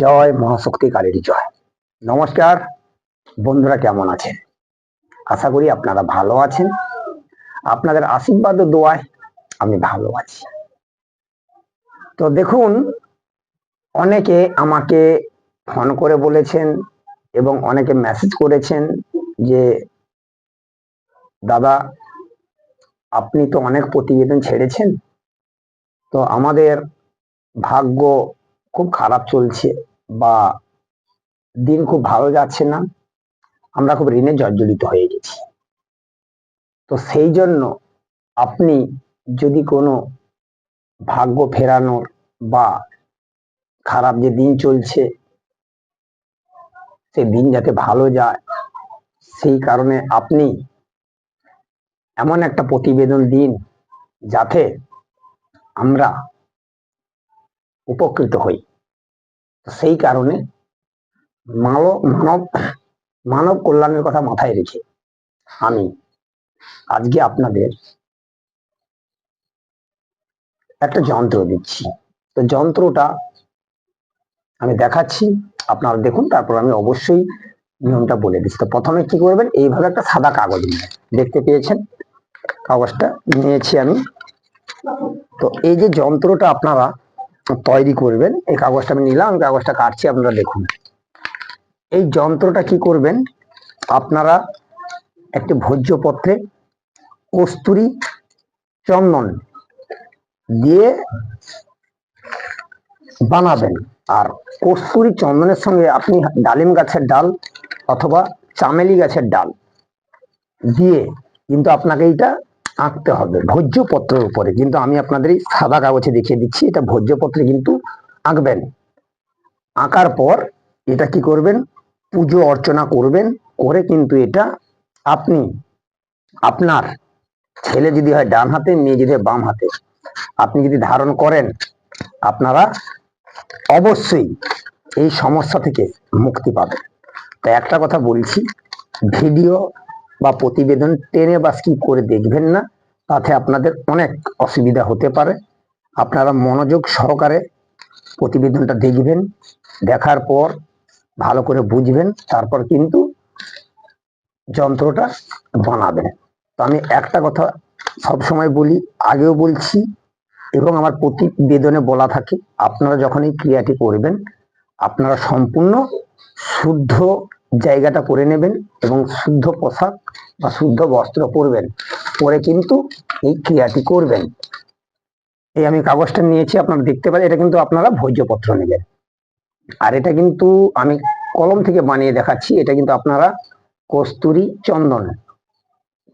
জয় মহাশক্তি কালীর জয়। নমস্কার বন্ধুরা, কেমন আছেন? আশা করি আপনারা ভালো আছেন। আপনাদের আশীর্বাদ ও দোয়ায় আমি ভালো আছি। তো দেখুন, অনেকে আমাকে ফোন করে বলেছেন এবং অনেকে মেসেজ করেছেন যে দাদা, আপনি তো অনেক প্রতিবেদন ছেড়েছেন, তো আমাদের ভাগ্য খুব খারাপ চলছে বা দিন খুব ভালো যাচ্ছে না, আমরা খুব ঋণে জর্জরিত হয়ে গেছি। তো সেই জন্য আপনি যদি কোনো ভাগ্য ফেরানোর বা খারাপ যে দিন চলছে সেই দিন যাতে ভালো যায়, সেই কারণে আপনি এমন একটা প্রতিবেদন দিন যাতে আমরা উপকৃত হই। সেই কারণে মানব মানব মানব কল্যাণের কথা মাথায় রেখে আমি আজকে আপনাদের একটা যন্ত্র দিচ্ছি। তো যন্ত্রটা আমি দেখাচ্ছি, আপনারা দেখুন, তারপর আমি অবশ্যই নিয়মটা বলে দিচ্ছি। তো প্রথমে কি করবেন, এইভাবে একটা সাদা কাগজ নেবেন। দেখতে পেয়েছেন কাগজটা নিয়েছি আমি। তো এই যে যন্ত্রটা আপনারা তৈরি করবেন, এই কাগজটা আমি নিলাম, আমি কাগজটা কাটছি, আপনারা দেখুন। এই যন্ত্রটা কি করবেন, আপনারা একটি ভোজ্যপত্রে কস্তুরী চন্দন দিয়ে বানাবেন। আর কস্তুরী চন্দনের সঙ্গে আপনি ডালিম গাছের ডাল অথবা চামেলি গাছের ডাল দিয়ে কিন্তু আপনাকে এইটা আঁকতে হবে ভোজ্যপত্রের উপরে। কিন্তু আমি আপনাদের এই সাদা কাগজে দেখিয়ে দিচ্ছি, এটা ভোজ্যপত্রে কিন্তু আঁকবেন। আঁকার পর এটা কি করবেন, পুজো অর্চনা করবেন। করে কিন্তু এটা আপনি আপনার ছেলে যদি হয় ডান হাতে, মেয়ে যদি হয় বাম হাতে, আপনি যদি ধারণ করেন, আপনারা অবশ্যই এই সমস্যা থেকে মুক্তি পাবেন। তাই একটা কথা বলছি, ভিডিও বা প্রতিবেদন টেনে বা স্কিপ করে দেখবেন না, তাতে আপনাদের অনেক অসুবিধা হতে পারে। আপনারা মনোযোগ সহকারে প্রতিবেদনটা দেখবেন, দেখার পর ভালো করে বুঝবেন, তারপর কিন্তু যন্ত্রটা বানাবেন। তো আমি একটা কথা সবসময় বলি, আগেও বলছি এবং আমার প্রতিবেদনে বলা থাকে, আপনারা যখন এই ক্রিয়াটি করবেন, আপনারা সম্পূর্ণ শুদ্ধ জায়গাটা করে নেবেন এবং শুদ্ধ পোশাক বা শুদ্ধ বস্ত্র পরবেন, পরে কিন্তু এই ক্রিয়াটি করবেন। এই আমি কাগজটা নিয়েছি, আপনারা দেখতে পারেন, এটা কিন্তু আপনারা ভোজ্যপত্র নেবেন। আর এটা কিন্তু আমি কলম থেকে বানিয়ে দেখাচ্ছি। এটা কিন্তু আপনারা কস্তুরী চন্দন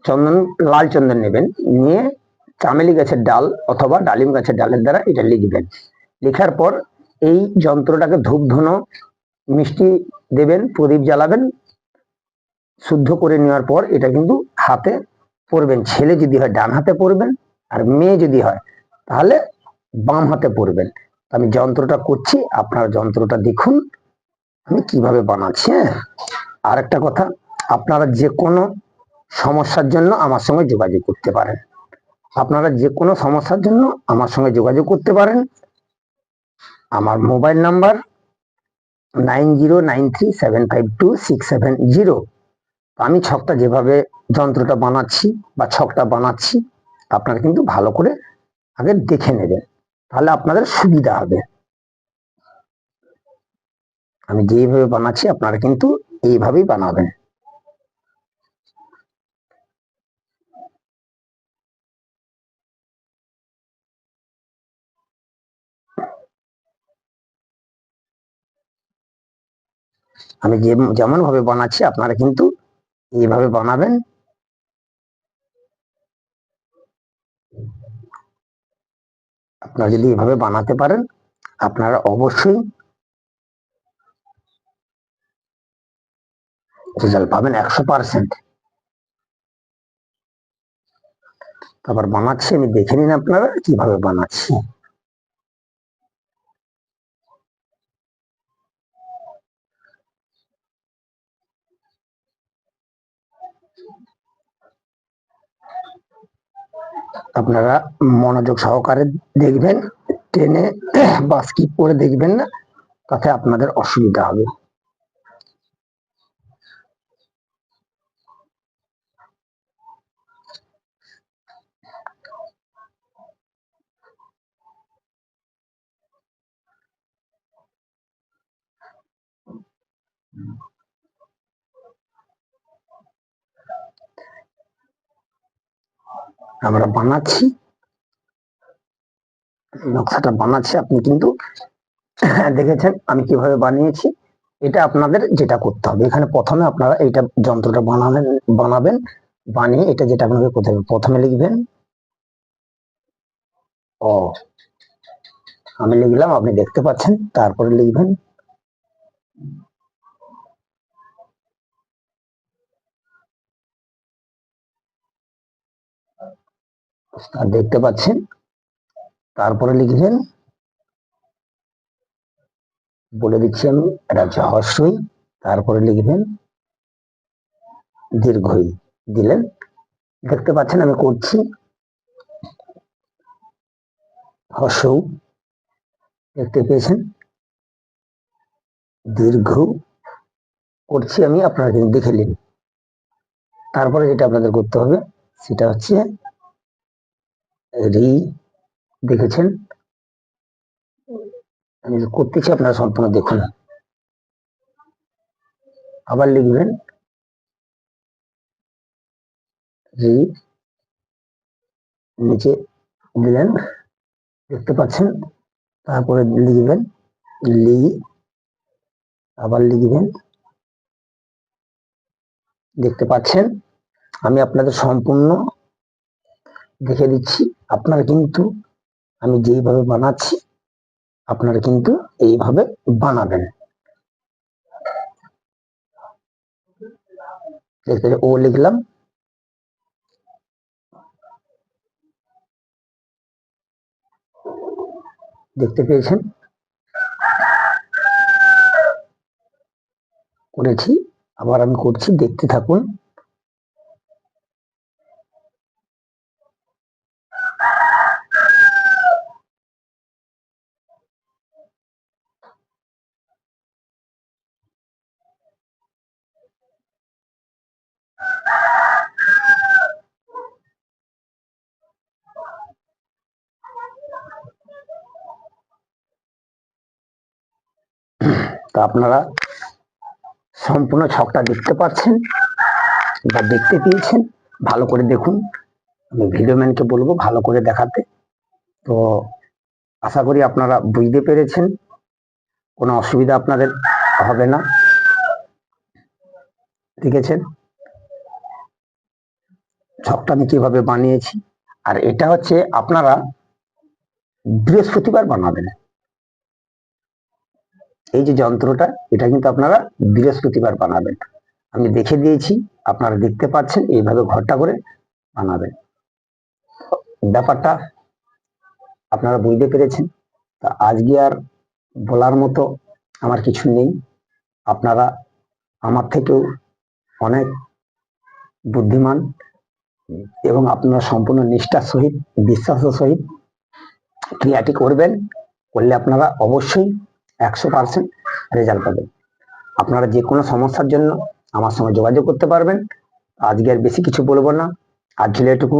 চন্দন লাল চন্দন নেবেন, নিয়ে চামেলি গাছের ডাল অথবা ডালিম গাছের ডালের দ্বারা এটা লিখবেন। লেখার পর এই যন্ত্রটাকে ধূপ ধুনো মিষ্টি দেবেন, প্রদীপ জ্বালাবেন। শুদ্ধ করে নেওয়ার পর এটা কিন্তু হাতে পরবেন। ছেলে যদি হয় ডান হাতে পরবেন, আর মেয়ে যদি হয় তাহলে বাম হাতে পরবেন। আমি যন্ত্রটা করছি, আপনারা যন্ত্রটা দেখুন আমি কিভাবে বানাচ্ছি। আর একটা কথা, আপনারা যে কোনো সমস্যার জন্য আমার সঙ্গে যোগাযোগ করতে পারেন। আপনারা যে কোনো সমস্যার জন্য আমার সঙ্গে যোগাযোগ করতে পারেন। আমার মোবাইল নাম্বার 9093752670। আমি ছকটা যেভাবে যন্ত্রটা বানাচ্ছি বা ছকটা বানাচ্ছি, আপনারা কিন্তু ভালো করে আগে দেখে নেবেন, তাহলে আপনাদের সুবিধা হবে। আমি যেভাবে বানাচ্ছি আপনারা কিন্তু এইভাবেই বানাবেন। আমি যেমন ভাবে বানাচ্ছি আপনারা কিন্তু এইভাবে বানাবেন। আপনারা যদি এভাবে বানাতে পারেন, আপনারা অবশ্যই রেজাল্ট পাবেন 100%। তারপর বানাচ্ছি, আমি দেখে নিন আপনারা কিভাবে বানাচ্ছি। আপনারা মনোযোগ সহকারে দেখবেন, টেনে বা স্কিপ করে দেখবেন না, তাতে আপনাদের অসুবিধা হবে। আমরা বানাচ্ছি, নকশাটা বানাচ্ছি, আপনি কিন্তু দেখেছেন আমি কিভাবে বানিয়েছি। এটা আপনাদের যেটা করতে হবে, এখানে প্রথমে আপনারা এইটা যন্ত্রটা বানাবেন, বানিয়ে এটা যেটা আপনাকে করতে হবে, প্রথমে লিখবেন অ, আমি লিখলাম, আপনি দেখতে পাচ্ছেন। তারপরে লিখবেন দেখতে পাচ্ছেন। তারপরে লিখবেন, বলে দিচ্ছি আমি, এটা হচ্ছে হর্ষই, তারপরে লিখবেন দীর্ঘই, দিলেন। দেখতে পাচ্ছেন আমি করছি হর্ষৌ, দেখতে পেয়েছেন, দীর্ঘ করছি আমি, আপনারা কিন্তু দেখে নিন। তারপরে যেটা আপনাদের করতে হবে সেটা হচ্ছে রি, দেখেছেন আমি করতেছি, আপনারা সম্পূর্ণ দেখুন। আবার লিখবেন রি, নিচে দিলেন, দেখতে পাচ্ছেন। তারপরে লিখবেন লি, আবার লিখবেন, দেখতে পাচ্ছেন। আমি আপনাদের সম্পূর্ণ দেখে দিচ্ছি, আপনারা কিন্তু আমি যেইভাবে বানাচ্ছি আপনারা কিন্তু এইভাবে বানাবেন। দেখতে ও লিখলাম, দেখতে পেয়েছেন, করেছি। আবার আমি করছি, দেখতে থাকুন। তা আপনারা সম্পূর্ণ ছকটা দেখতে পাচ্ছেন বা দেখতে পেয়েছেন, ভালো করে দেখুন। আমি ভিডিও ম্যানকে বলবো ভালো করে দেখাতে। তো আশা করি আপনারা বুঝতে পেরেছেন, কোনো অসুবিধা আপনাদের হবে না। দেখেছেন ছকটা আমি কিভাবে বানিয়েছি। আর এটা হচ্ছে আপনারা বৃহস্পতিবার বানাবেন, এই যে যন্ত্রটা, এটা কিন্তু আপনারা বৃহস্পতিবার বানাবেন। আমি দেখে দিয়েছি, আপনারা দেখতে পাচ্ছেন, এইভাবে ঘরটা করে বানাবেন। ব্যাপারটা আপনারা বুঝতে পেরেছেন। তা আজকে আর বলার মতো আমার কিছু নেই। আপনারা আমার থেকেও অনেক বুদ্ধিমান এবং আপনারা সম্পূর্ণ নিষ্ঠার সহিত, বিশ্বাসের সহিত ক্রিয়াটি করবেন, করলে আপনারা অবশ্যই 100% রেজাল্ট পাবেন। আপনারা যে কোনো সমস্যার জন্য আমার সঙ্গে যোগাযোগ করতে পারবেন। আজকে আর বেশি কিছু বলবো না, আজ ছিল এটুকু।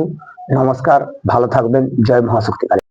নমস্কার, ভালো থাকবেন। জয় মহাশক্তি কালী।